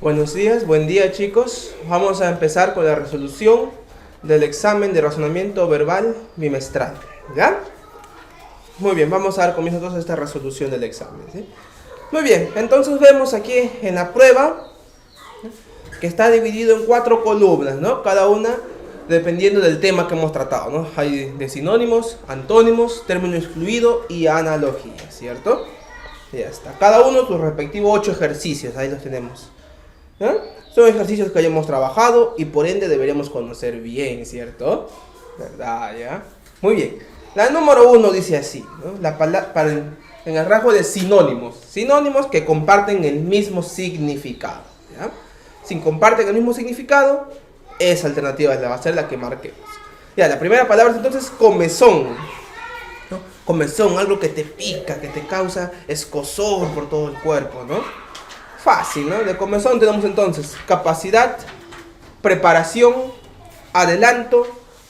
Buenos días, buen día chicos. Vamos a empezar con la resolución del examen de razonamiento verbal bimestral, ¿ya? Muy bien, vamos a dar comienzo entonces a esta resolución del examen, ¿sí? Muy bien, entonces vemos aquí en la prueba que está dividido en 4 columnas, ¿no? Cada una dependiendo del tema que hemos tratado, ¿no? Hay de sinónimos, antónimos, término excluido y analogía, ¿cierto? Ya está. Cada uno sus respectivos 8 ejercicios, ahí los tenemos. ¿Eh? Son ejercicios que ya hemos trabajado y por ende deberíamos conocer bien, ¿cierto? ¿Verdad? ¿Ya? Muy bien. La número 1 dice así, ¿no? En el rasgo de sinónimos. Sinónimos que comparten el mismo significado, ¿ya? Si comparten el mismo significado, esa alternativa va a ser la que marquemos. Ya, la primera palabra es entonces comezón, ¿no? Comezón, algo que te pica, que te causa escozor por todo el cuerpo, ¿no? Fácil, ¿no? De comezón tenemos entonces capacidad, preparación, adelanto,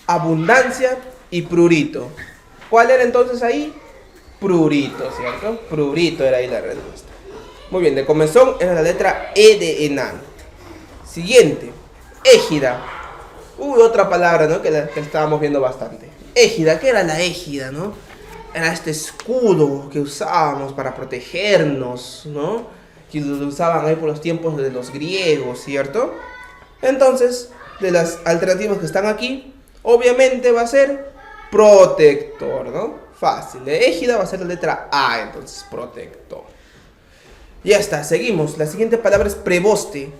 abundancia y prurito. ¿Cuál era entonces ahí? Prurito, ¿cierto? Prurito era ahí la respuesta. Muy bien, de comezón era la letra E de enano. Siguiente, égida. Otra palabra, ¿no? Que estábamos viendo bastante. Égida, ¿qué era la égida, no? Era este escudo que usábamos para protegernos, ¿no? Que lo usaban ahí por los tiempos de los griegos, ¿cierto? Entonces, de las alternativas que están aquí, obviamente va a ser protector, ¿no? Fácil. De égida va a ser la letra A, entonces, protector. Ya está, seguimos. La siguiente palabra es preboste.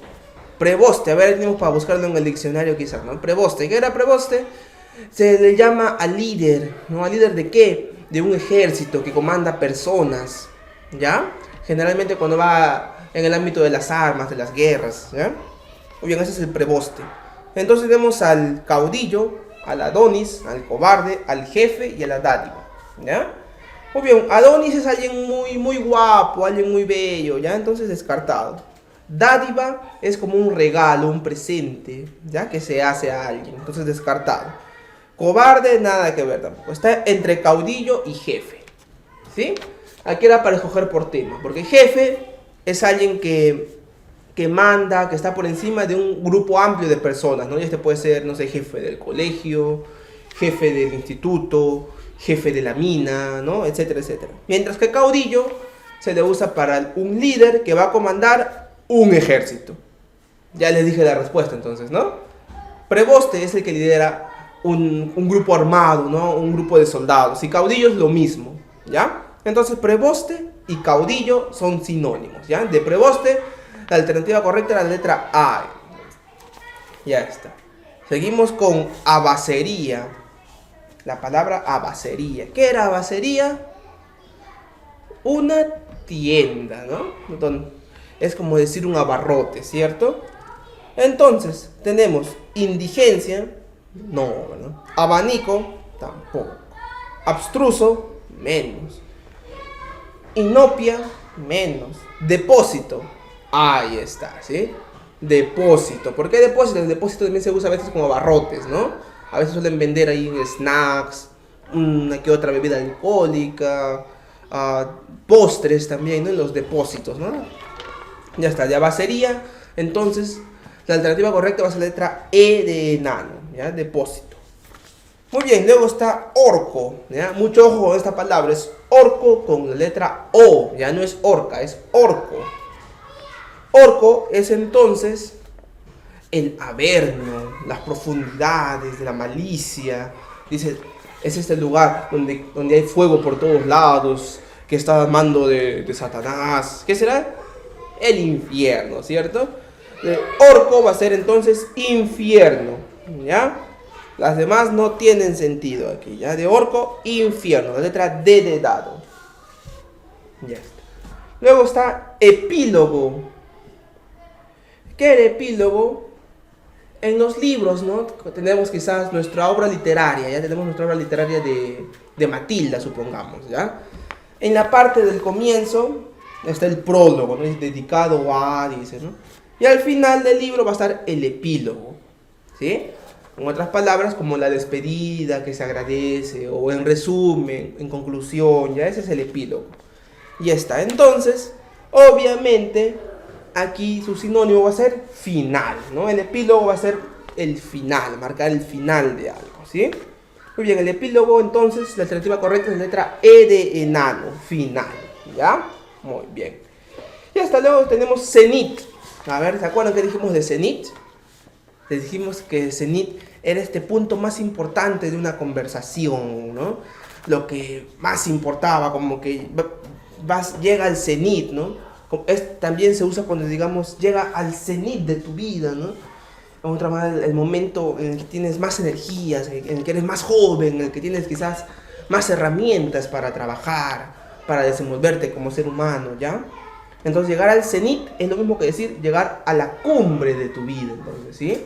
Preboste, a ver, tenemos para buscarlo en el diccionario quizás, ¿no? Preboste, ¿qué era preboste? Se le llama al líder, ¿no? ¿Al líder de qué? De un ejército que comanda personas, ¿ya? Generalmente cuando va en el ámbito de las armas, de las guerras, ¿ya? Muy bien, ese es el preboste. Entonces vemos al caudillo, al Adonis, al cobarde, al jefe y a la dádiva, ¿ya? Muy bien, Adonis es alguien muy guapo, alguien muy bello, ¿ya? Entonces descartado. Dádiva es como un regalo, un presente, ¿ya? Que se hace a alguien, entonces descartado. Cobarde, nada que ver tampoco. Está entre caudillo y jefe, ¿sí? Aquí era para escoger por tema, porque jefe es alguien que manda, que está por encima de un grupo amplio de personas, ¿no? Y este puede ser, no sé, jefe del colegio, jefe del instituto, jefe de la mina, ¿no? Etcétera, etcétera. Mientras que caudillo se le usa para un líder que va a comandar un ejército. Ya les dije la respuesta entonces, ¿no? Preboste es el que lidera un grupo armado, ¿no? Un grupo de soldados. Y caudillo es lo mismo, ¿ya? Entonces preboste y caudillo son sinónimos, ¿ya? De preboste, la alternativa correcta era la letra A. Ya está. Seguimos con abacería. La palabra abacería. ¿Qué era abacería? Una tienda, ¿no? Es como decir un abarrote, ¿cierto? Entonces, tenemos indigencia, no, ¿verdad? Abanico, tampoco. Abstruso, menos. Inopia, menos. Depósito, ahí está, ¿sí? Depósito. ¿Por qué depósito? El depósito también se usa a veces como abarrotes, ¿no? A veces suelen vender ahí snacks, una que otra bebida alcohólica, postres también, ¿no? En los depósitos, ¿no? Ya está, de abacería. Entonces, la alternativa correcta va a ser la letra E de enano, ¿ya? Depósito. Muy bien, luego está orco, ¿ya? Mucho ojo con esta palabra, es orco con la letra O, ya no es orca, es orco. Orco es entonces el averno, las profundidades de la malicia. Dice, es este lugar donde hay fuego por todos lados, que está al mando de Satanás. ¿Qué será? El infierno, ¿cierto? Orco va a ser entonces infierno, ¿ya? Las demás no tienen sentido aquí, ¿ya? De orco, infierno, la letra D de dado. Ya está. Luego está epílogo. ¿Qué era epílogo? En los libros, ¿no? Tenemos quizás nuestra obra literaria, ya tenemos nuestra obra literaria de Matilda, supongamos, ¿ya? En la parte del comienzo está el prólogo, ¿no? Es dedicado a, dice, ¿no? Y al final del libro va a estar el epílogo, ¿sí? En otras palabras, como la despedida que se agradece, o en resumen, en conclusión, ya ese es el epílogo. Y está. Entonces, obviamente, aquí su sinónimo va a ser final, ¿no? El epílogo va a ser el final, marcar el final de algo, ¿sí? Muy bien, el epílogo entonces, la alternativa correcta es la letra E de enano, final, ¿ya? Muy bien. Y hasta luego tenemos cenit. A ver, ¿se acuerdan que dijimos de cenit? Les dijimos que cenit era este punto más importante de una conversación, ¿no? Lo que más importaba, como que llega al cenit, ¿no? También se usa cuando, digamos, llega al cenit de tu vida, ¿no? De otra manera, el momento en el que tienes más energías, en el que eres más joven, en el que tienes quizás más herramientas para trabajar, para desenvolverte como ser humano, ¿ya? Entonces, llegar al cenit es lo mismo que decir llegar a la cumbre de tu vida, entonces, ¿sí?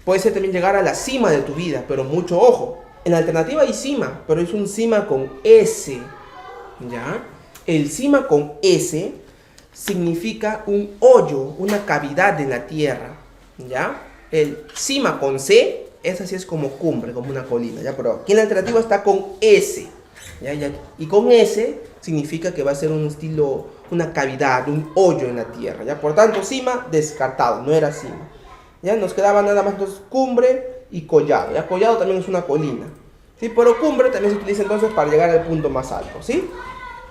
Puede ser también llegar a la cima de tu vida, pero mucho ojo. En la alternativa hay cima, pero es un cima con S, ¿ya? El cima con S significa un hoyo, una cavidad en la tierra, ¿ya? El cima con C, esa sí es como cumbre, como una colina, ¿ya? Pero aquí en la alternativa está con S, ¿ya? Y con S significa que va a ser un estilo, una cavidad, un hoyo en la tierra, ¿ya? Por tanto, cima, descartado, no era cima. ¿Ya? Nos quedaba nada más entonces cumbre y collado, ¿ya? Collado también es una colina, ¿sí? Pero cumbre también se utiliza entonces para llegar al punto más alto, ¿sí?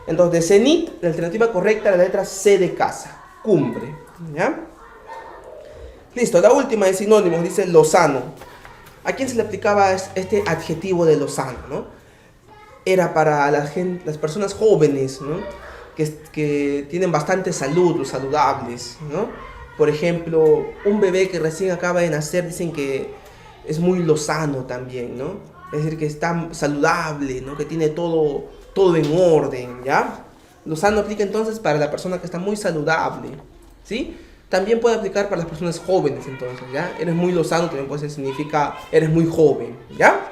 Entonces, de cenit, la alternativa correcta es la letra C de casa, cumbre, ¿ya? Listo, la última de sinónimos dice lozano. ¿A quién se le aplicaba este adjetivo de lozano, no? Era para las personas jóvenes, ¿no? Que tienen bastante salud, los saludables, ¿no? Por ejemplo, un bebé que recién acaba de nacer, dicen que es muy lozano también, ¿no? Es decir, que está saludable, ¿no? Que tiene todo en orden, ¿ya? Lozano aplica entonces para la persona que está muy saludable, ¿sí? También puede aplicar para las personas jóvenes, entonces, ¿ya? Eres muy lozano, también puede significa eres muy joven, ¿ya?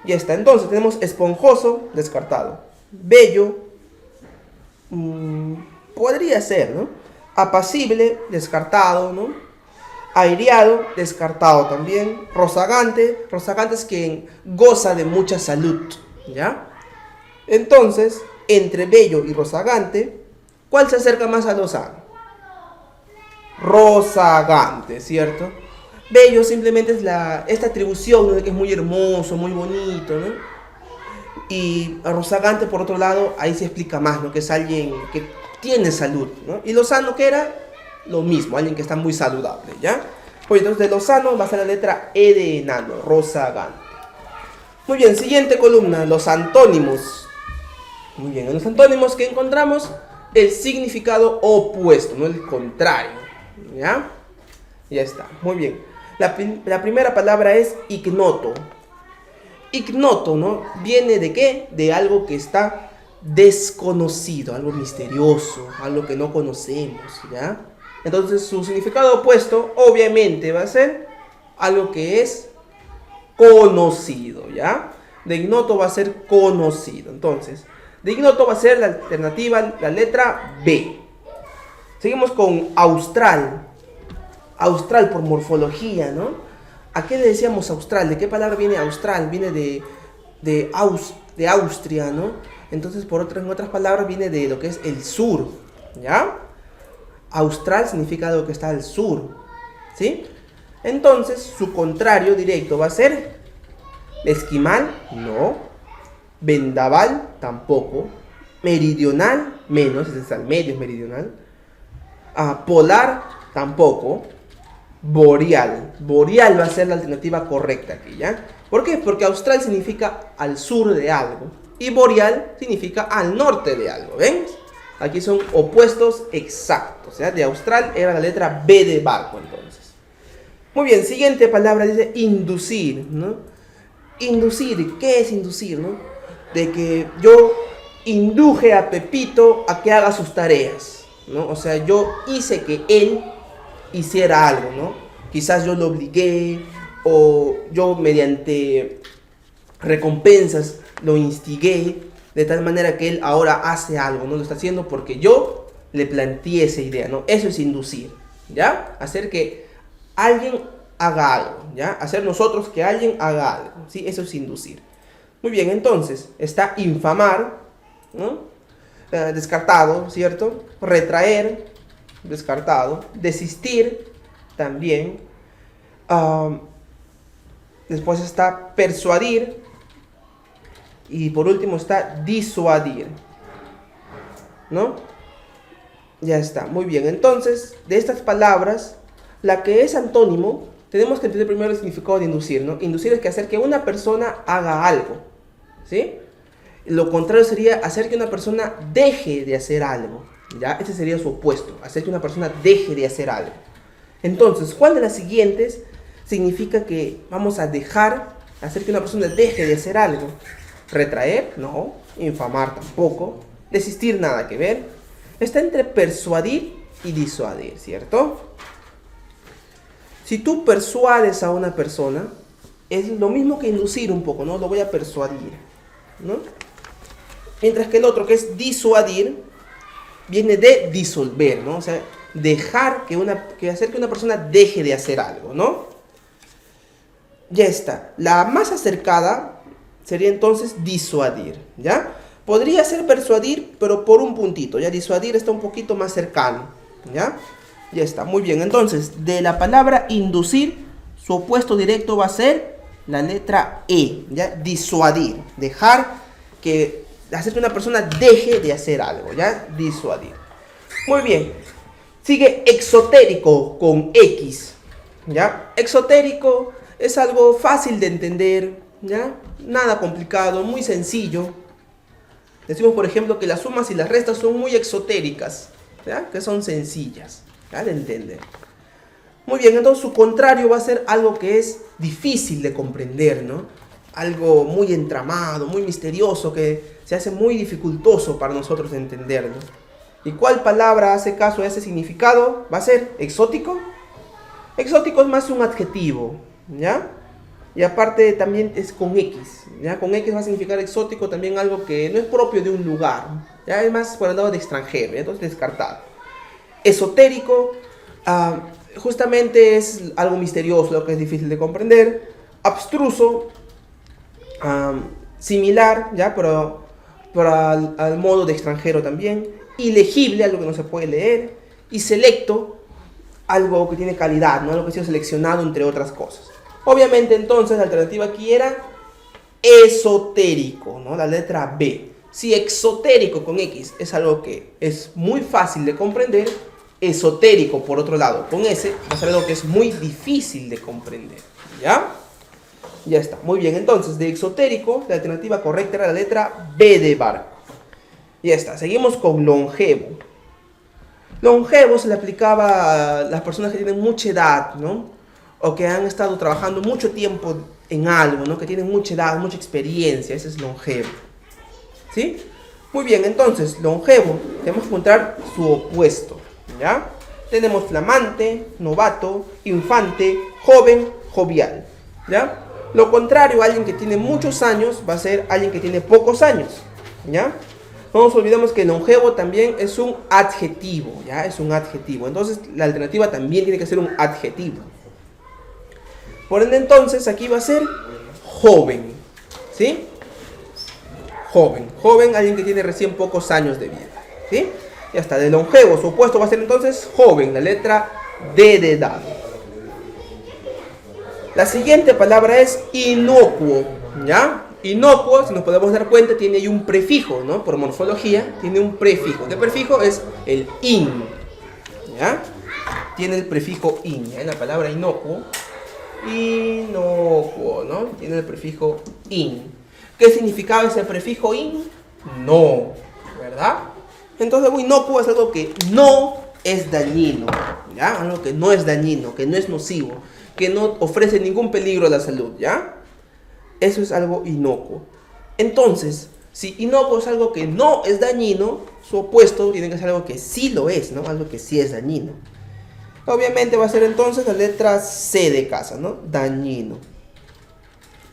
Ya está, entonces tenemos esponjoso, descartado. Bello, podría ser, ¿no? Apacible, descartado, ¿no? Aireado, descartado también. Rozagante, rozagante es quien goza de mucha salud, ¿ya? Entonces, entre bello y rozagante, ¿cuál se acerca más a lozano? Rozagante, ¿cierto? Bello simplemente es esta atribución, ¿no? De que es muy hermoso, muy bonito, ¿no? Y rozagante, por otro lado, ahí se explica más, ¿no? Que es alguien que tiene salud, ¿no? Y lozano, ¿qué era? Lo mismo, alguien que está muy saludable, ¿ya? Pues entonces de lozano va a ser la letra E de enano, rozagante. Muy bien, siguiente columna, los antónimos. Muy bien, en los antónimos que encontramos el significado opuesto, no el contrario, ¿ya? Ya está, muy bien. La primera palabra es ignoto. Ignoto, ¿no? ¿Viene de qué? De algo que está desconocido, algo misterioso, algo que no conocemos, ¿ya? Entonces su significado opuesto obviamente va a ser algo que es conocido, ¿ya? De ignoto va a ser conocido. Entonces, de ignoto va a ser la alternativa, la letra B. Seguimos con austral. Austral por morfología, ¿no? ¿A qué le decíamos austral? ¿De qué palabra viene austral? Viene de Austria, ¿no? Entonces, en otras palabras, viene de lo que es el sur, ¿ya? Austral significa algo que está al sur, ¿sí? Entonces, su contrario directo va a ser esquimal, no. Vendaval, tampoco. Meridional, menos, ese es al medio, es meridional. Polar, tampoco. Boreal. Boreal va a ser la alternativa correcta aquí, ¿ya? ¿Por qué? Porque austral significa al sur de algo y boreal significa al norte de algo, ¿ven? Aquí son opuestos exactos, ¿ya? De austral era la letra B de barco, entonces. Muy bien, siguiente palabra dice inducir, ¿no? Inducir, ¿qué es inducir, no? De que yo induje a Pepito a que haga sus tareas, ¿no? O sea, yo hice que él hiciera algo, ¿no? Quizás yo lo obligué o yo mediante recompensas lo instigué de tal manera que él ahora hace algo, ¿no? Lo está haciendo porque yo le planteé esa idea, ¿no? Eso es inducir, ¿ya? Hacer que alguien haga algo, ¿ya? Hacer nosotros que alguien haga algo, ¿sí? Eso es inducir. Muy bien, entonces está infamar, ¿no? Descartado, ¿cierto? Retraer, descartado. Desistir, también. Después está persuadir. Y por último está disuadir, ¿no? Ya está, muy bien. Entonces, de estas palabras, la que es antónimo, tenemos que entender primero el significado de inducir, ¿no? Inducir es que hacer que una persona haga algo, ¿sí? Lo contrario sería hacer que una persona deje de hacer algo, ¿ya? Ese sería su opuesto, hacer que una persona deje de hacer algo. Entonces, ¿cuál de las siguientes significa que vamos a hacer que una persona deje de hacer algo? Retraer, no. Infamar, tampoco. Desistir, nada que ver. Está entre persuadir y disuadir, ¿cierto? Si tú persuades a una persona, es lo mismo que inducir un poco, ¿no? Lo voy a persuadir, ¿no? Mientras que el otro, que es disuadir, viene de disolver, ¿no? O sea, hacer que una persona deje de hacer algo, ¿no? Ya está. La más acercada sería entonces disuadir, ¿ya? Podría ser persuadir, pero por un puntito, ¿ya? Disuadir está un poquito más cercano, ¿ya? Ya está, muy bien. Entonces, de la palabra inducir, su opuesto directo va a ser la letra E, ¿ya? Disuadir, hacer que una persona deje de hacer algo, ¿ya? Disuadir. Muy bien. Sigue exotérico con X, ¿ya? Exotérico es algo fácil de entender, ¿ya? Nada complicado, muy sencillo. Decimos, por ejemplo, que las sumas y las restas son muy exotéricas, ¿ya? Que son sencillas, ¿ya? De entender. Muy bien, entonces su contrario va a ser algo que es difícil de comprender, ¿no? Algo muy entramado, muy misterioso, que se hace muy dificultoso para nosotros de entenderlo. ¿Y cuál palabra hace caso a ese significado? Va a ser exótico. Exótico es más un adjetivo, ¿ya? Y aparte también es con X, ¿ya? Con X va a significar exótico también algo que no es propio de un lugar, ¿ya? Es más por el lado de extranjero, ¿ya? Entonces descartado. Esotérico, justamente es algo misterioso, lo que es difícil de comprender. Abstruso, similar, ¿ya? Pero al modo de extranjero también. Ilegible, algo que no se puede leer. Y selecto, algo que tiene calidad, ¿no? Algo que ha sido seleccionado entre otras cosas. Obviamente entonces la alternativa aquí era esotérico, ¿no? La letra B. Si exotérico con X es algo que es muy fácil de comprender, esotérico por otro lado con S va a ser algo que es muy difícil de comprender, ¿ya? Ya está, muy bien. Entonces de exotérico la alternativa correcta era la letra B de barco. Ya está, seguimos con longevo. Longevo se le aplicaba a las personas que tienen mucha edad, ¿no? O que han estado trabajando mucho tiempo en algo, ¿no? Que tienen mucha edad, mucha experiencia. Ese es longevo, ¿sí? Muy bien, entonces, longevo, tenemos que encontrar su opuesto, ¿ya? Tenemos flamante, novato, infante, joven, jovial, ¿ya? Lo contrario a alguien que tiene muchos años va a ser alguien que tiene pocos años, ¿ya? No nos olvidemos que longevo también es un adjetivo, ¿ya? Es un adjetivo. Entonces, la alternativa también tiene que ser un adjetivo. Por ende, entonces, aquí va a ser joven, ¿sí? Joven, alguien que tiene recién pocos años de vida, ¿sí? Ya está, de longevo, su opuesto va a ser entonces joven, la letra D de edad. La siguiente palabra es inocuo, ¿ya? Inocuo, si nos podemos dar cuenta, tiene ahí un prefijo, ¿no? Por morfología, tiene un prefijo. ¿Qué prefijo? Es el in, ¿ya? Tiene el prefijo in, ¿ya? En la palabra inocuo, ¿no? Tiene el prefijo in. ¿Qué significaba ese prefijo in? No, ¿verdad? Entonces algo inocuo es algo que no es dañino, ¿ya? Algo que no es dañino, que no es nocivo, que no ofrece ningún peligro a la salud, ¿ya? Eso es algo inocuo. Entonces, si inocuo es algo que no es dañino, su opuesto tiene que ser algo que sí lo es, ¿no? Algo que sí es dañino. Obviamente va a ser entonces la letra C de casa, ¿no? Dañino.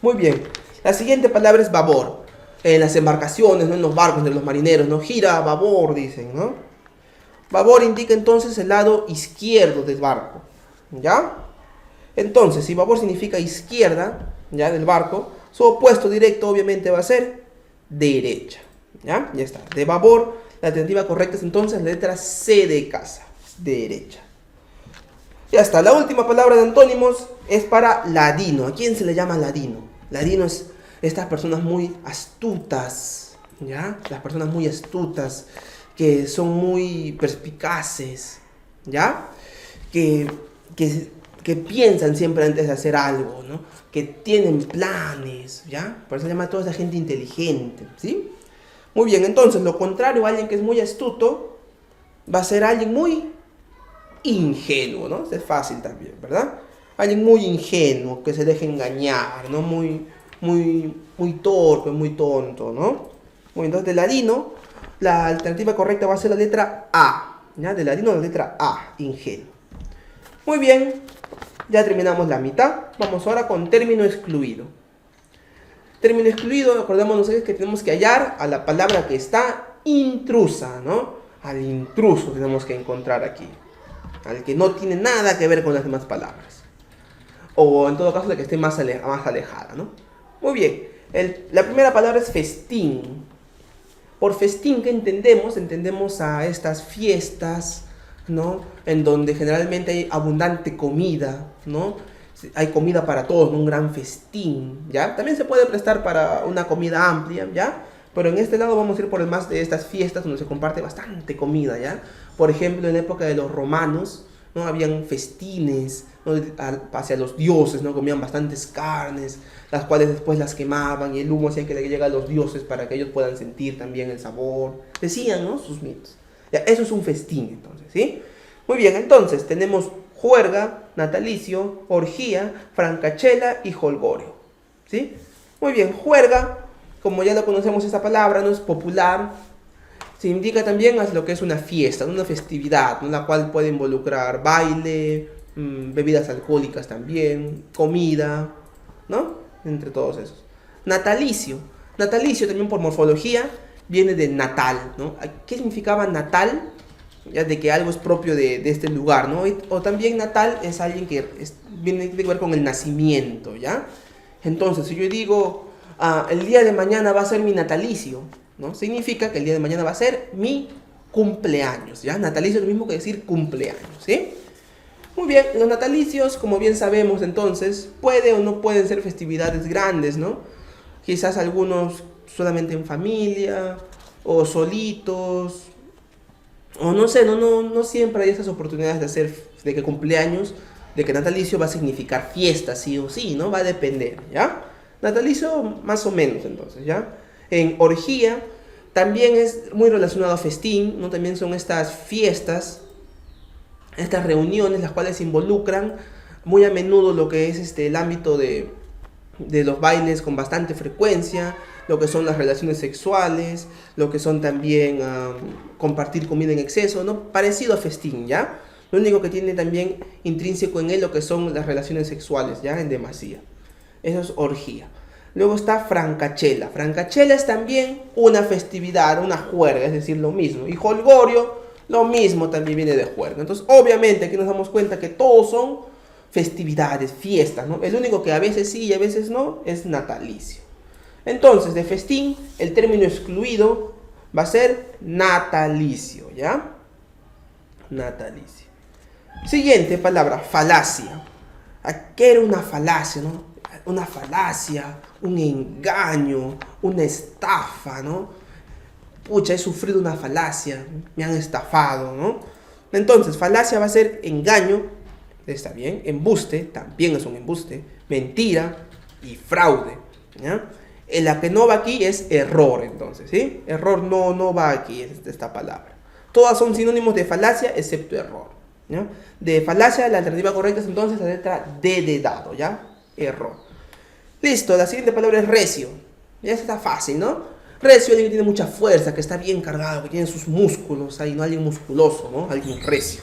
Muy bien. La siguiente palabra es babor. En las embarcaciones, ¿no? En los barcos de los marineros, ¿no? Gira a babor, dicen, ¿no? Babor indica entonces el lado izquierdo del barco, ¿ya? Entonces, si babor significa izquierda, ¿ya? Del barco, su opuesto directo obviamente va a ser derecha, ¿ya? Ya está. De babor, la alternativa correcta es entonces la letra C de casa, derecha. Ya está, la última palabra de antónimos es para ladino. ¿A quién se le llama ladino? Ladino es estas personas muy astutas, ¿ya? Las personas muy astutas, que son muy perspicaces, ¿ya? Que piensan siempre antes de hacer algo, ¿no? Que tienen planes, ¿ya? Por eso se llama a toda esa gente inteligente, ¿sí? Muy bien, entonces lo contrario a alguien que es muy astuto va a ser alguien muy ingenuo, ¿no? Es fácil también, ¿verdad? Alguien muy ingenuo, que se deje engañar, ¿no? Muy torpe, muy tonto, ¿no? Muy, entonces de ladino, la alternativa correcta va a ser la letra A, ¿ya? De ladino la letra A, ingenuo. Muy bien, ya terminamos la mitad. Vamos ahora con término excluido. Término excluido, acordémonos que tenemos que hallar a la palabra que está intrusa, ¿no? Al intruso tenemos que encontrar aquí. Al que no tiene nada que ver con las demás palabras. O en todo caso, la que esté más alejada, ¿no? Muy bien, la primera palabra es festín. Por festín, ¿qué entendemos? Entendemos a estas fiestas, ¿no? En donde generalmente hay abundante comida, ¿no? Hay comida para todos, ¿no? Un gran festín, ¿ya? También se puede prestar para una comida amplia, ¿ya? Pero en este lado vamos a ir por el más de estas fiestas donde se comparte bastante comida, ¿ya? Por ejemplo, en la época de los romanos, ¿no? Habían festines, ¿no? Hacia los dioses, ¿no? Comían bastantes carnes, las cuales después las quemaban y el humo hacía que le llegue a los dioses para que ellos puedan sentir también el sabor. Decían, ¿no? Sus mitos. Ya, eso es un festín, entonces, ¿sí? Muy bien, entonces tenemos juerga, natalicio, orgía, francachela y jolgorio, ¿sí? Muy bien, juerga, como ya lo conocemos esta palabra, no es popular, se indica también lo que es una fiesta, una festividad, ¿no? La cual puede involucrar baile, bebidas alcohólicas también, comida, ¿no? Entre todos esos. Natalicio, natalicio también por morfología viene de natal, ¿no? ¿Qué significaba natal? Ya de que algo es propio de este lugar, ¿no? O también natal es alguien que tiene que ver con el nacimiento, ¿ya? Entonces, si yo digo, el día de mañana va a ser mi natalicio, ¿no? Significa que el día de mañana va a ser mi cumpleaños, ¿ya? Natalicio es lo mismo que decir cumpleaños, ¿sí? Muy bien, los natalicios, como bien sabemos entonces, puede o no pueden ser festividades grandes, ¿no? Quizás algunos solamente en familia, o solitos, o no sé, no siempre hay esas oportunidades de que cumpleaños, de que natalicio va a significar fiesta, sí o sí, ¿no? Va a depender, ¿ya? Natalicio más o menos, entonces, ¿ya? En orgía también es muy relacionado a festín, ¿no? También son estas fiestas, estas reuniones, las cuales involucran muy a menudo lo que es el ámbito de los bailes con bastante frecuencia, lo que son las relaciones sexuales, lo que son también compartir comida en exceso, ¿no? Parecido a festín, ¿ya? Lo único que tiene también intrínseco en él lo que son las relaciones sexuales, ¿ya? En demasía. Eso es orgía. Luego está francachela. Francachela es también una festividad, una juerga, es decir, lo mismo. Y jolgorio, lo mismo, también viene de juerga. Entonces, obviamente, aquí nos damos cuenta que todos son festividades, fiestas, ¿no? El único que a veces sí y a veces no es natalicio. Entonces, de festín, el término excluido va a ser natalicio, ¿ya? Natalicio. Siguiente palabra, falacia. ¿Qué era una falacia, no? Una falacia, un engaño, una estafa, ¿no? Pucha, he sufrido una falacia, me han estafado, ¿no? Entonces, falacia va a ser engaño, está bien, embuste, también es un embuste, mentira y fraude, ¿ya? La que no va aquí es error, entonces, ¿sí? Error no va aquí, esta palabra. Todas son sinónimos de falacia, excepto error, ¿ya? De falacia, la alternativa correcta es entonces la letra D de dado, ¿ya? Error. Listo, la siguiente palabra es recio. Ya está fácil, ¿no? Recio, alguien que tiene mucha fuerza, que está bien cargado, que tiene sus músculos ahí, ¿no? Alguien musculoso, ¿no? Alguien recio.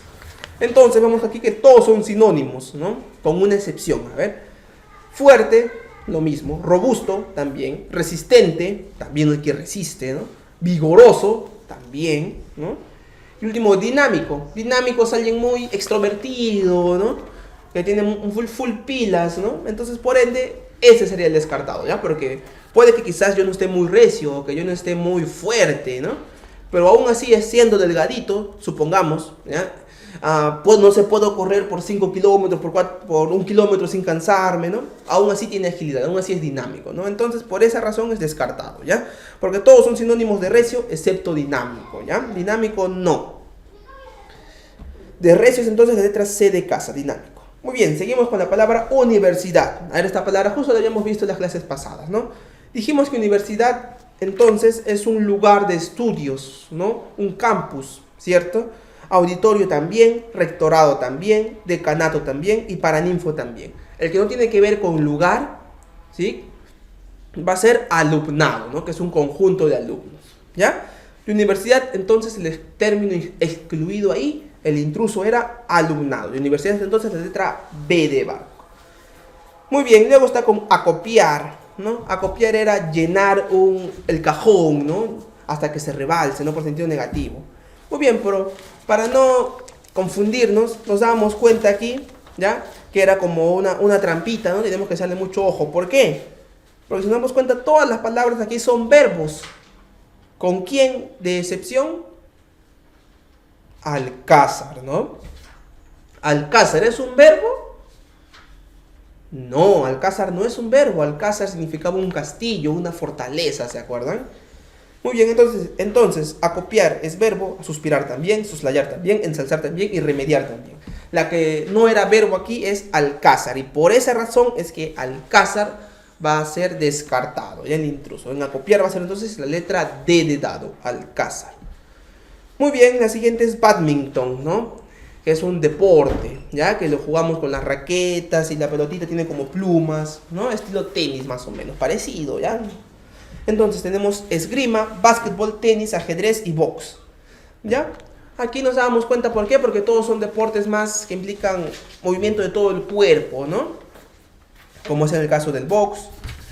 Entonces vemos aquí que todos son sinónimos, ¿no? Con una excepción, a ver. Fuerte, lo mismo. Robusto, también. Resistente, también el que resiste, ¿no? Vigoroso, también, ¿no? Y último, dinámico. Dinámico es alguien muy extrovertido, ¿no? Que tiene un full pilas, ¿no? Entonces, por ende, ese sería el descartado, ¿ya? Porque puede que quizás yo no esté muy recio, o que yo no esté muy fuerte, ¿no? Pero aún así, siendo delgadito, supongamos, ¿ya? Pues no se puedo correr por 5 kilómetros, por 1 kilómetro sin cansarme, ¿no? Aún así tiene agilidad, aún así es dinámico, ¿no? Entonces, por esa razón es descartado, ¿ya? Porque todos son sinónimos de recio, excepto dinámico, ¿ya? Dinámico no. De recio es entonces la letra C de casa, dinámico. Muy bien, seguimos con la palabra universidad. A ver, esta palabra justo la habíamos visto en las clases pasadas, ¿no? Dijimos que universidad, entonces, es un lugar de estudios, ¿no? Un campus, ¿cierto? Auditorio también, rectorado también, decanato también y paraninfo también. El que no tiene que ver con lugar, ¿sí? Va a ser alumnado, ¿no? Que es un conjunto de alumnos, ¿ya? De universidad, entonces, el término excluido ahí, el intruso era alumnado. De universidad, entonces, la letra B de barco. Muy bien, luego está con acopiar, ¿no? Acopiar era llenar el cajón, ¿no? Hasta que se rebalse, ¿no? Por sentido negativo. Muy bien, pero para no confundirnos, nos damos cuenta aquí, ¿ya? Que era como una trampita, ¿no? Tenemos que hacerle mucho ojo. ¿Por qué? Porque si nos damos cuenta, todas las palabras aquí son verbos. ¿Con quién de excepción? Alcázar, ¿no? ¿Alcázar es un verbo? No, Alcázar no es un verbo. Alcázar significaba un castillo, una fortaleza, ¿se acuerdan? Muy bien, entonces, acopiar es verbo, suspirar también, soslayar también, ensalzar también y remediar también. La que no era verbo aquí es alcázar, y por esa razón es que alcázar va a ser descartado, ya el intruso. En acopiar va a ser entonces la letra D de dado, alcázar. Muy bien, la siguiente es badminton, ¿no? Que es un deporte, ya que lo jugamos con las raquetas y la pelotita tiene como plumas, ¿no? Estilo tenis más o menos, parecido, ¿ya? Entonces tenemos esgrima, básquetbol, tenis, ajedrez y box, ¿ya? Aquí nos damos cuenta, ¿por qué? Porque todos son deportes más que implican movimiento de todo el cuerpo, ¿no? Como es en el caso del box,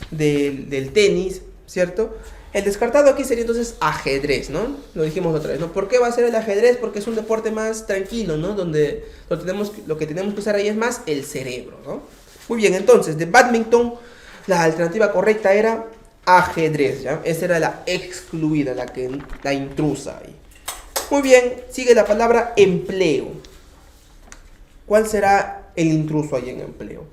del tenis, ¿cierto? El descartado aquí sería entonces ajedrez, ¿no? Lo dijimos otra vez, ¿no? ¿Por qué va a ser el ajedrez? Porque es un deporte más tranquilo, ¿no? Donde lo que tenemos que usar ahí es más el cerebro, ¿no? Muy bien, entonces, de badminton, la alternativa correcta era ajedrez, ¿ya? Esa era la excluida, la intrusa ahí. Muy bien, sigue la palabra empleo. ¿Cuál será el intruso ahí en empleo?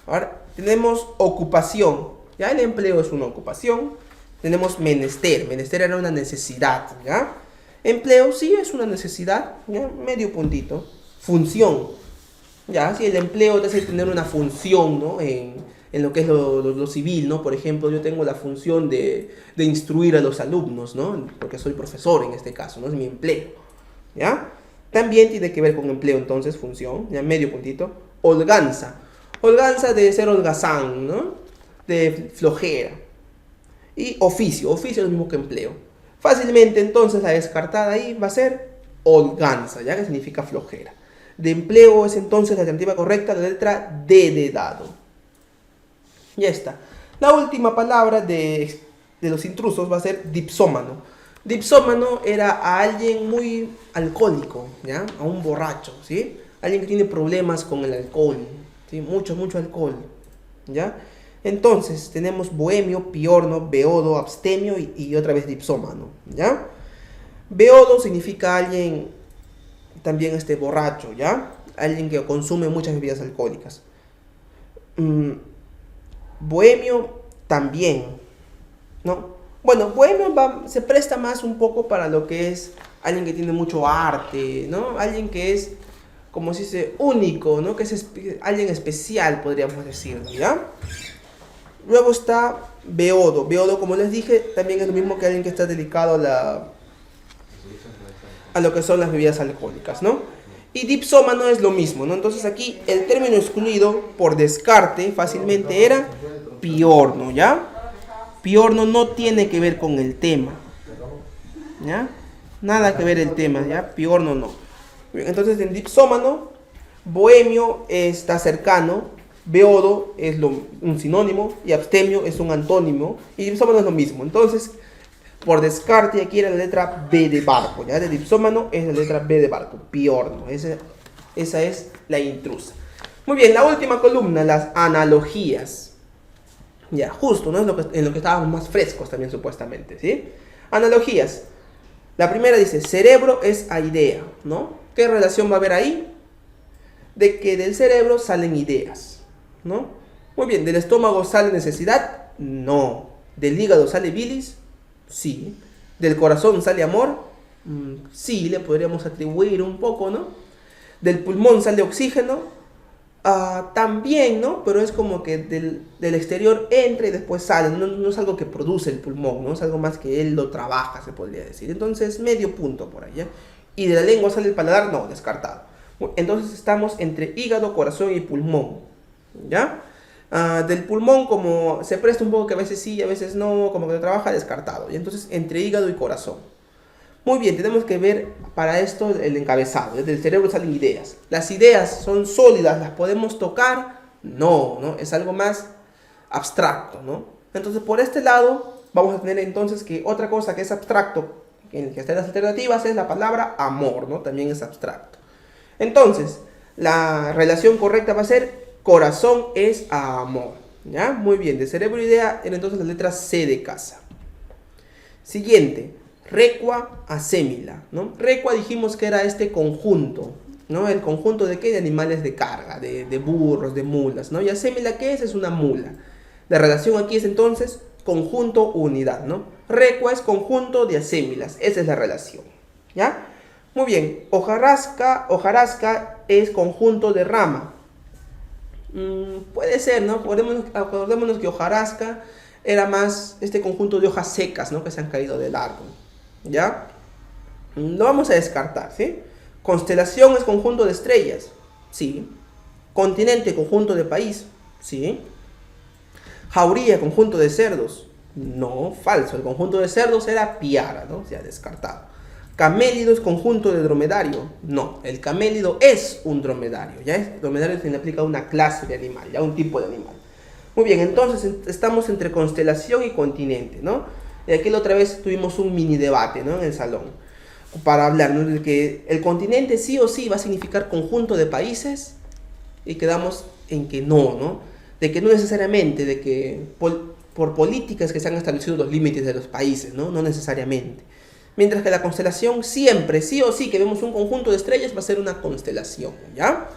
Ahora, tenemos ocupación, ¿ya? El empleo es una ocupación. Tenemos menester, menester era una necesidad, ¿ya? Empleo sí es una necesidad, ¿ya? Medio puntito. Función, ¿ya? Si el empleo te hace tener una función, ¿no? En lo que es lo civil, ¿no? Por ejemplo, yo tengo la función de instruir a los alumnos, ¿no? Porque soy profesor en este caso, ¿no? Es mi empleo, ¿ya? También tiene que ver con empleo, entonces, función, ¿ya? Medio puntito. Holganza. Holganza de ser holgazán, ¿no? De flojera. Y oficio. Oficio es lo mismo que empleo. Fácilmente, entonces, la descartada ahí va a ser holganza, ¿ya? Que significa flojera. De empleo es entonces la alternativa correcta, la letra D de dado. Ya está. La última palabra de los intrusos va a ser dipsómano. Dipsómano era a alguien muy alcohólico, ¿ya? A un borracho, ¿sí? Alguien que tiene problemas con el alcohol, ¿sí? Mucho alcohol, ¿ya? Entonces, tenemos bohemio, piorno, beodo, abstemio y otra vez dipsómano, ¿ya? Beodo significa alguien también borracho, ¿ya? Alguien que consume muchas bebidas alcohólicas. Bohemio también, ¿no? Bueno, bohemio se presta más un poco para lo que es alguien que tiene mucho arte, ¿no? Alguien que es, como se dice, único, ¿no? Que es alguien especial, podríamos decir, ¿ya? Luego está beodo. Beodo, como les dije, también es lo mismo que alguien que está dedicado a lo que son las bebidas alcohólicas, ¿no? Y dipsómano es lo mismo, ¿no? Entonces aquí el término excluido por descarte fácilmente era piorno, ¿ya? Piorno no tiene que ver con el tema, ¿ya? Nada que ver el tema, ¿ya? Piorno no. Entonces en dipsómano, bohemio está cercano, beodo es un sinónimo y abstemio es un antónimo y dipsómano es lo mismo. Entonces, por descarte aquí era la letra B de barco, ¿ya? De dipsómano es la letra B de barco, piorno. Esa es la intrusa. Muy bien, la última columna, las analogías. Ya, justo, ¿no? En lo que estábamos más frescos también supuestamente, ¿sí? Analogías. La primera dice, cerebro es a idea, ¿no? ¿Qué relación va a haber ahí? De que del cerebro salen ideas, ¿no? Muy bien, ¿del estómago sale necesidad? No. ¿Del hígado sale bilis? Sí. ¿Del corazón sale amor? Sí, le podríamos atribuir un poco, ¿no? ¿Del pulmón sale oxígeno? También, ¿no? Pero es como que del exterior entra y después sale, no es algo que produce el pulmón, ¿no? Es algo más que él lo trabaja, se podría decir. Entonces, medio punto por ahí, ¿ya? ¿Y de la lengua sale el paladar? No, descartado. Entonces estamos entre hígado, corazón y pulmón, ¿ya? Del pulmón, como se presta un poco que a veces sí, a veces no, como que lo trabaja, descartado. Y entonces entre hígado y corazón. Muy bien, tenemos que ver para esto el encabezado. Desde el cerebro salen ideas. ¿Las ideas son sólidas? ¿Las podemos tocar? No, ¿no? Es algo más abstracto, ¿no? Entonces, por este lado, vamos a tener entonces que otra cosa que es abstracto, en que están las alternativas, es la palabra amor, ¿no? También es abstracto. Entonces, la relación correcta va a ser corazón es amor, ¿ya? Muy bien, de cerebro idea, entonces la letra C de casa. Siguiente. Recua acémila, ¿no? Recua dijimos que era este conjunto, ¿no? El conjunto de qué? De animales de carga, de burros, de mulas, ¿no? Y acémila, ¿qué es? Es una mula. La relación aquí es entonces conjunto unidad, ¿no? Recua es conjunto de acémilas, esa es la relación, ¿ya? Muy bien, hojarasca es conjunto de rama. Puede ser, ¿no? Acordémonos que hojarasca era más este conjunto de hojas secas, ¿no? Que se han caído del árbol. ¿Ya? Lo vamos a descartar, ¿sí? Constelación es conjunto de estrellas, sí. Continente, conjunto de país, sí. Jauría, conjunto de cerdos, no, falso. El conjunto de cerdos era piara, ¿no? O sea, descartado. Camélido es conjunto de dromedario, no. El camélido es un dromedario, ¿ya? El dromedario se le aplica a una clase de animal, ya un tipo de animal. Muy bien, entonces estamos entre constelación y continente, ¿no? Y aquí la otra vez tuvimos un mini debate, ¿no? En el salón, para hablar, ¿no? De que el continente sí o sí va a significar conjunto de países, y quedamos en que no, ¿no? De que no necesariamente, de que por políticas que se han establecido los límites de los países, ¿no? No necesariamente. Mientras que la constelación siempre, sí o sí, que vemos un conjunto de estrellas, va a ser una constelación, ¿ya?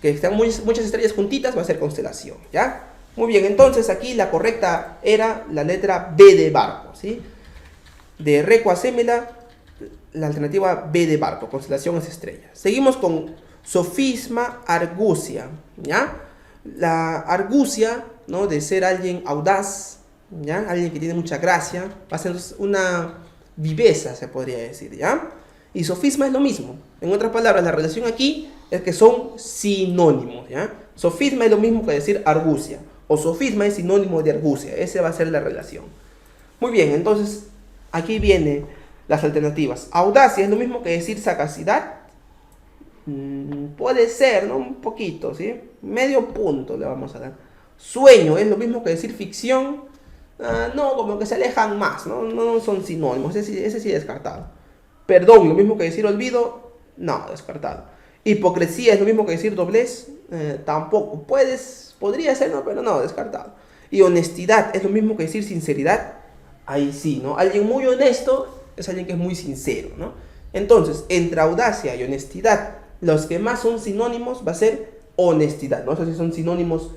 Que están muchas estrellas juntitas, va a ser constelación, ¿ya? Muy bien, entonces aquí la correcta era la letra B de barco, ¿sí? De recua acémila, la alternativa B de barco, constelación es estrella. Seguimos con sofisma argucia, ¿ya? La argucia, ¿no? De ser alguien audaz, ¿ya? Alguien que tiene mucha gracia, va a ser una viveza, se podría decir, ¿ya? Y sofisma es lo mismo. En otras palabras, la relación aquí es que son sinónimos, ¿ya? Sofisma es lo mismo que decir argucia, o sofisma es sinónimo de argucia. Esa va a ser la relación. Muy bien, entonces aquí vienen las alternativas. Audacia es lo mismo que decir sagacidad. Puede ser, ¿no? Un poquito, ¿sí? Medio punto le vamos a dar. Sueño es lo mismo que decir ficción. No, como que se alejan más, ¿no? No son sinónimos, ese sí descartado. Perdón, lo mismo que decir olvido. No, descartado. Hipocresía es lo mismo que decir doblez. Tampoco. Podría ser, ¿no? Pero no, descartado. Y honestidad es lo mismo que decir sinceridad. Ahí sí, ¿no? Alguien muy honesto es alguien que es muy sincero, ¿no? Entonces, entre audacia y honestidad, los que más son sinónimos va a ser honestidad, ¿no? Esos sí son sinónimos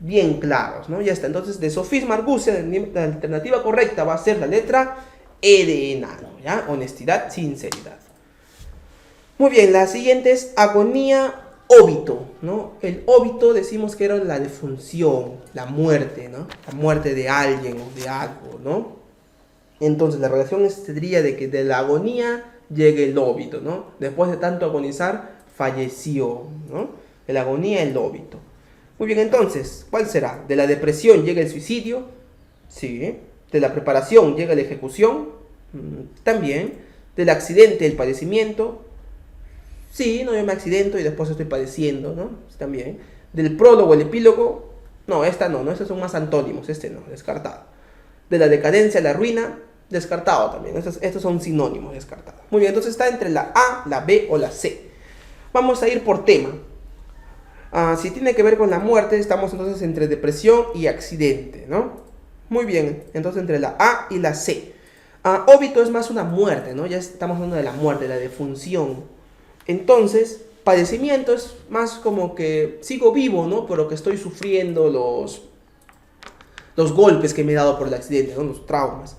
bien claros, ¿no? Ya está. Entonces, de sofisma argucia, la alternativa correcta va a ser la letra E de enano, ¿ya? Honestidad, sinceridad. Muy bien, la siguiente es agonía óbito, ¿no? El óbito decimos que era la defunción, la muerte, ¿no? La muerte de alguien o de algo, ¿no? Entonces la relación sería de que de la agonía llegue el óbito, ¿no? Después de tanto agonizar, falleció, ¿no? De la agonía, el óbito. Muy bien, entonces, ¿cuál será? ¿De la depresión llega el suicidio? Sí. ¿De la preparación llega la ejecución? También. ¿Del accidente el padecimiento? Sí, no, yo me accidento y después estoy padeciendo, ¿no? También. ¿Del prólogo el epílogo? No, esta no, estos son más antónimos, este no, descartado. ¿De la decadencia la ruina? Descartado también, estos son sinónimos, descartados. Muy bien, entonces está entre la A, la B o la C. Vamos a ir por tema. Si tiene que ver con la muerte, estamos entonces entre depresión y accidente, ¿no? Muy bien, entonces entre la A y la C. Óbito es más una muerte, ¿no? Ya estamos hablando de la muerte, de la defunción. Entonces, padecimiento es más como que sigo vivo, ¿no? Pero que estoy sufriendo los golpes que me he dado por el accidente, ¿no? Los traumas.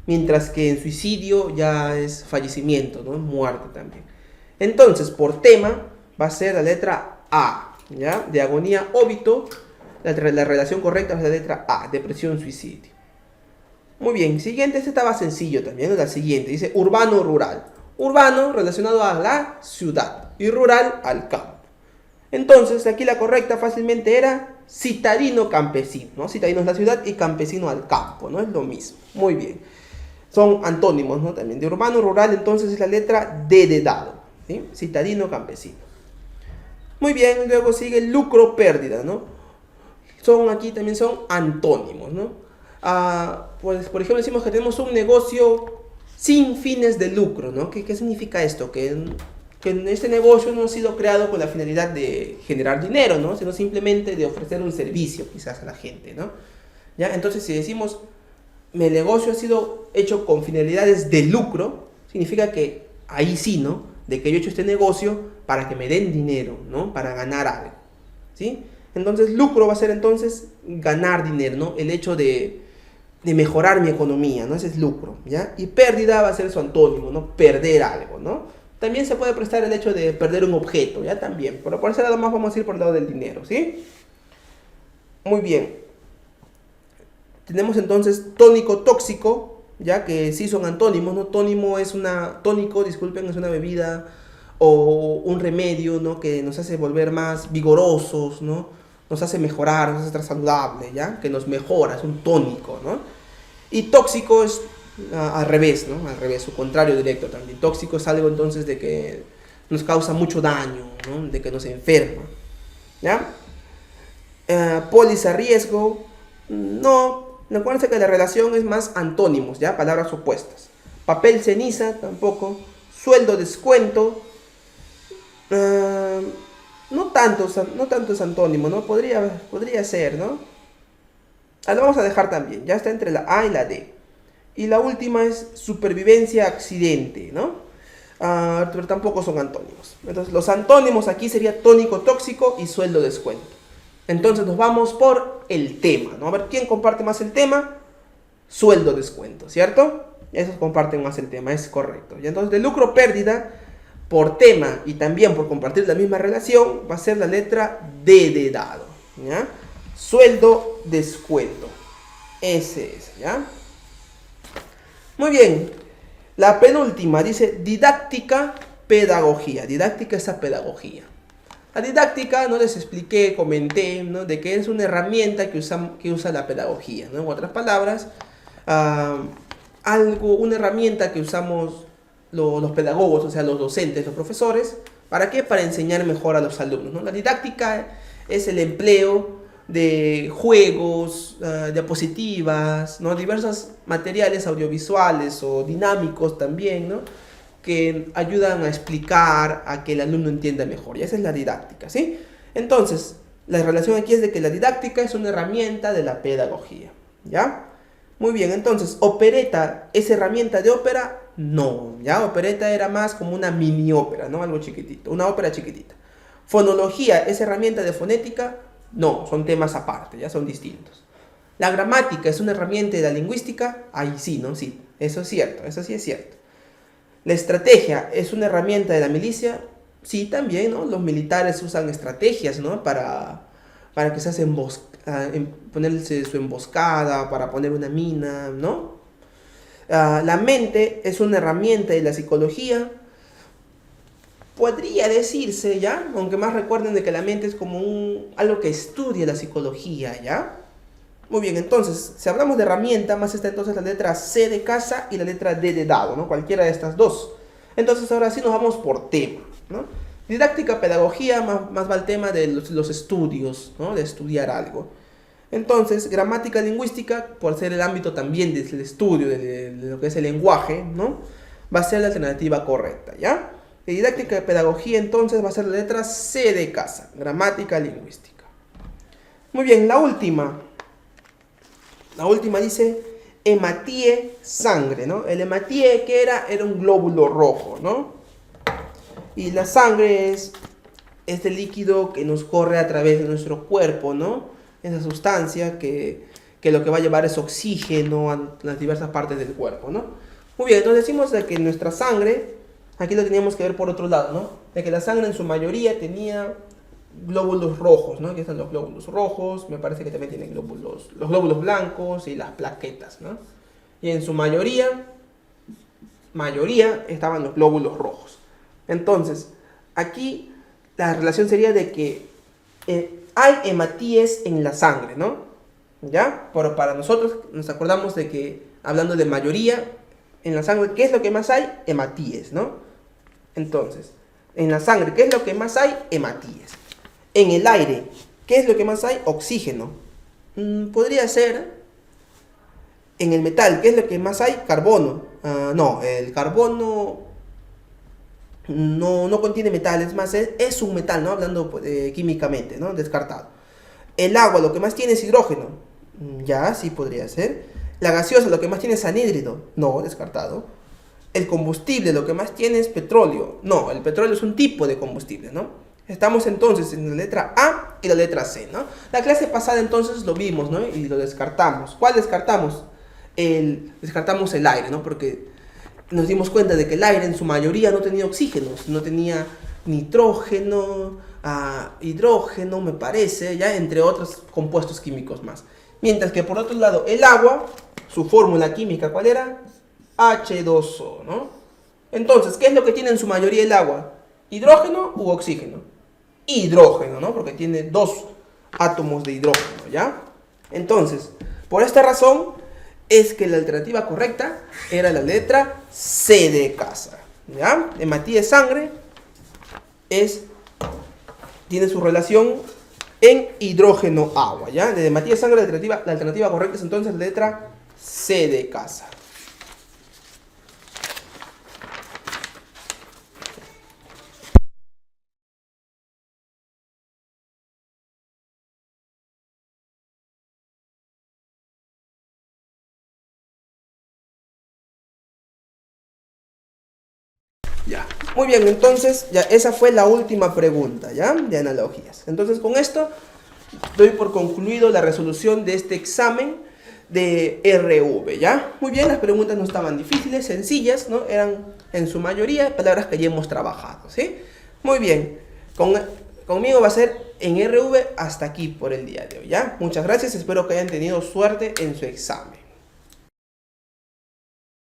Mientras que en suicidio ya es fallecimiento, ¿no? Muerte también. Entonces, por tema, va a ser la letra A, ¿ya? De agonía, óbito, la relación correcta es la letra A, depresión, suicidio. Muy bien, siguiente, este estaba sencillo también, es la siguiente, dice urbano, rural. Urbano relacionado a la ciudad y rural al campo. Entonces, aquí la correcta fácilmente era citadino campesino, ¿no? Citadino es la ciudad y campesino al campo, ¿no? Es lo mismo. Muy bien. Son antónimos, ¿no? También de urbano, rural, entonces es la letra D de dado, ¿sí? Citadino campesino. Muy bien, luego sigue lucro, pérdida, ¿no? Aquí también son antónimos, ¿no? Pues, por ejemplo, decimos que tenemos un negocio sin fines de lucro, ¿no? ¿Qué significa esto? Que este negocio no ha sido creado con la finalidad de generar dinero, ¿no? Sino simplemente de ofrecer un servicio quizás a la gente, ¿no? ¿Ya? Entonces, si decimos, el negocio ha sido hecho con finalidades de lucro, significa que ahí sí, ¿no? De que yo he hecho este negocio para que me den dinero, ¿no? Para ganar algo, ¿sí? Entonces, lucro va a ser entonces ganar dinero, ¿no? El hecho de mejorar mi economía, ¿no? Ese es lucro, ¿ya? Y pérdida va a ser su antónimo, ¿no? Perder algo, ¿no? También se puede prestar el hecho de perder un objeto, ¿ya? También, pero por ese lado más vamos a ir por el lado del dinero, ¿sí? Muy bien. Tenemos entonces tónico, tóxico, ya que sí son antónimos, ¿no? Tónico, disculpen, es una bebida o un remedio, ¿no? Que nos hace volver más vigorosos, ¿no? Nos hace mejorar, nos hace estar saludable, ¿ya? Que nos mejora, es un tónico, ¿no? Y tóxico es al revés, ¿no? Al revés, su contrario directo también. Tóxico es algo entonces de que nos causa mucho daño, ¿no? De que nos enferma, ¿ya? Póliza, riesgo, no. Acuérdense que la relación es más antónimos, ¿ya? Palabras opuestas. Papel, ceniza, tampoco. Sueldo, descuento. No tanto es antónimo, ¿no? Podría ser, ¿no? Lo vamos a dejar también. Ya está entre la A y la D. Y la última es supervivencia, accidente, ¿no? Pero tampoco son antónimos. Entonces, los antónimos aquí sería tónico, tóxico y sueldo, descuento. Entonces, nos vamos por el tema, ¿no? A ver, ¿quién comparte más el tema? Sueldo, descuento, ¿cierto? Esos comparten más el tema, es correcto. Y entonces, de lucro, pérdida, por tema y también por compartir la misma relación, va a ser la letra D de dado, ¿ya? Sueldo, descuento. Ese es, ¿ya? Muy bien. La penúltima dice didáctica, pedagogía. Didáctica es a pedagogía. La didáctica, no les expliqué, comenté, ¿no? De que es una herramienta que usa la pedagogía, ¿no? En otras palabras, una herramienta que usamos los pedagogos, o sea, los docentes, los profesores. ¿Para qué? Para enseñar mejor a los alumnos, ¿no? La didáctica es el empleo de juegos, diapositivas, ¿no? Diversos materiales audiovisuales o dinámicos también, ¿no? Que ayudan a explicar, a que el alumno entienda mejor. Y esa es la didáctica, ¿sí? Entonces, la relación aquí es de que la didáctica es una herramienta de la pedagogía, ¿ya? Muy bien, entonces, ¿opereta es herramienta de ópera? No, ¿ya? Opereta era más como una mini ópera, ¿no? Algo chiquitito, una ópera chiquitita. ¿Fonología es herramienta de fonética? No, son temas aparte, ya son distintos. ¿La gramática es una herramienta de la lingüística? Ahí sí, ¿no? Sí, eso es cierto, eso sí es cierto. ¿La estrategia es una herramienta de la milicia? Sí, también, ¿no? Los militares usan estrategias, ¿no? Para quizás ponerse su emboscada, para poner una mina, ¿no? La mente es una herramienta de la psicología. Podría decirse, ¿ya? Aunque más recuerden de que la mente es como algo que estudia la psicología, ¿ya? Muy bien, entonces, si hablamos de herramienta, más está entonces la letra C de casa y la letra D de dado, ¿no? Cualquiera de estas dos. Entonces, ahora sí nos vamos por tema, ¿no? Didáctica, pedagogía, más va el tema de los estudios, ¿no? De estudiar algo. Entonces, gramática, lingüística, por ser el ámbito también del estudio, de lo que es el lenguaje, ¿no? Va a ser la alternativa correcta, ¿ya? De didáctica de pedagogía, entonces, va a ser la letra C de casa, gramática, lingüística. Muy bien, la última. La última dice hematie, sangre, ¿no? El hematie, ¿qué era? Era un glóbulo rojo, ¿no? Y la sangre es este líquido que nos corre a través de nuestro cuerpo, ¿no? Esa sustancia que lo que va a llevar es oxígeno a las diversas partes del cuerpo, ¿no? Muy bien, entonces decimos de que nuestra sangre, aquí lo teníamos que ver por otro lado, ¿no? De que la sangre en su mayoría tenía glóbulos rojos, ¿no? Aquí están los glóbulos rojos, me parece que también tiene los glóbulos blancos y las plaquetas, ¿no? Y en su mayoría estaban los glóbulos rojos. Entonces, aquí la relación sería de que hay hematíes en la sangre, ¿no? ¿Ya? Pero para nosotros nos acordamos de que, hablando de mayoría, en la sangre, ¿qué es lo que más hay? Hematíes, ¿no? Entonces, en la sangre, ¿qué es lo que más hay? Hematíes. En el aire, ¿qué es lo que más hay? Oxígeno. Podría ser. En el metal, ¿qué es lo que más hay? Carbono. No, el carbono no contiene metal, es más, es un metal, ¿no? Hablando químicamente, ¿no? Descartado. El agua lo que más tiene es hidrógeno. Ya, sí podría ser. La gaseosa lo que más tiene es anhídrido. No, descartado. El combustible lo que más tiene es petróleo. No, el petróleo es un tipo de combustible, ¿no? Estamos entonces en la letra A y la letra C, ¿no? La clase pasada entonces lo vimos, ¿no? Y lo descartamos. ¿Cuál descartamos? Descartamos el aire, ¿no? Porque nos dimos cuenta de que el aire en su mayoría no tenía oxígenos, no tenía nitrógeno, hidrógeno, me parece, ya entre otros compuestos químicos más. Mientras que por otro lado el agua, su fórmula química, ¿cuál era? H2O, ¿no? Entonces, ¿qué es lo que tiene en su mayoría el agua? ¿Hidrógeno u oxígeno? Hidrógeno, ¿no? Porque tiene dos átomos de hidrógeno, ¿ya? Entonces, por esta razón es que la alternativa correcta era la letra C de casa, ¿ya? Hematía de sangre tiene su relación en hidrógeno-agua, ¿ya? De hematía de sangre la alternativa correcta es entonces la letra C de casa. Ya. Muy bien, entonces ya esa fue la última pregunta, ¿ya? De analogías. Entonces con esto doy por concluido la resolución de este examen de RV, ¿ya? Muy bien, las preguntas no estaban difíciles, sencillas, ¿no? Eran en su mayoría palabras que ya hemos trabajado, ¿sí? Muy bien, conmigo va a ser en RV hasta aquí por el día de hoy, ¿ya? Muchas gracias, espero que hayan tenido suerte en su examen.